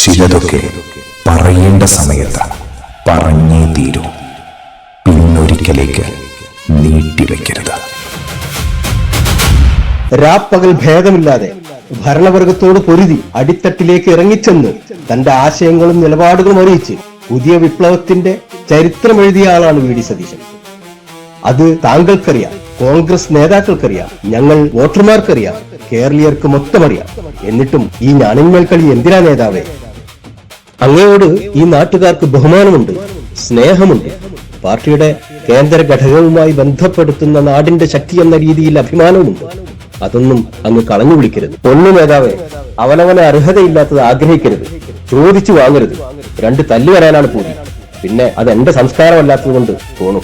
ചിലതൊക്കെ പറയേണ്ട സമയത്ത് പറഞ്ഞേ തീരൂ. പിന്നൊരിക്കലേക്ക് നീട്ടിവെക്കരുത്. രാപ്പകൽ ഭേദമില്ലാതെ ഭരണവർഗത്തോട് പൊരുതി അടിത്തട്ടിലേക്ക് ഇറങ്ങിച്ചെന്ന് തന്റെ ആശയങ്ങളും നിലപാടുകളും അറിയിച്ച് പുതിയ വിപ്ലവത്തിന്റെ ചരിത്രമെഴുതിയ ആളാണ് വി ഡി സതീശൻ. അത് താങ്കൾക്കറിയാം, കോൺഗ്രസ് നേതാക്കൾക്കറിയാം, ഞങ്ങൾ വോട്ടർമാർക്കറിയാം, കേരളീയർക്ക് മൊത്തം അറിയാം. എന്നിട്ടും ഈ ഞാണിന്മേൽ കളി എന്തിനാ നേതാവേ? അങ്ങയോട് ഈ നാട്ടുകാർക്ക് ബഹുമാനമുണ്ട്, സ്നേഹമുണ്ട്. പാർട്ടിയുടെ കേന്ദ്ര ഘടകവുമായി ബന്ധപ്പെടുത്തുന്ന നാടിന്റെ ശക്തി എന്ന രീതിയിൽ അഭിമാനവുമുണ്ട്. അതൊന്നും അങ്ങ് കളഞ്ഞു വിളിക്കരുത്. പൊന്നു നേതാവേ, അവനവനെ അർഹതയില്ലാത്തത് ആഗ്രഹിക്കരുത്, ചോദിച്ചു വാങ്ങരുത്. രണ്ട് തല്ലു വരാനാണ് പൂതി. പിന്നെ അത് എന്റെ സംസ്കാരമല്ലാത്തത് കൊണ്ട് പോണു.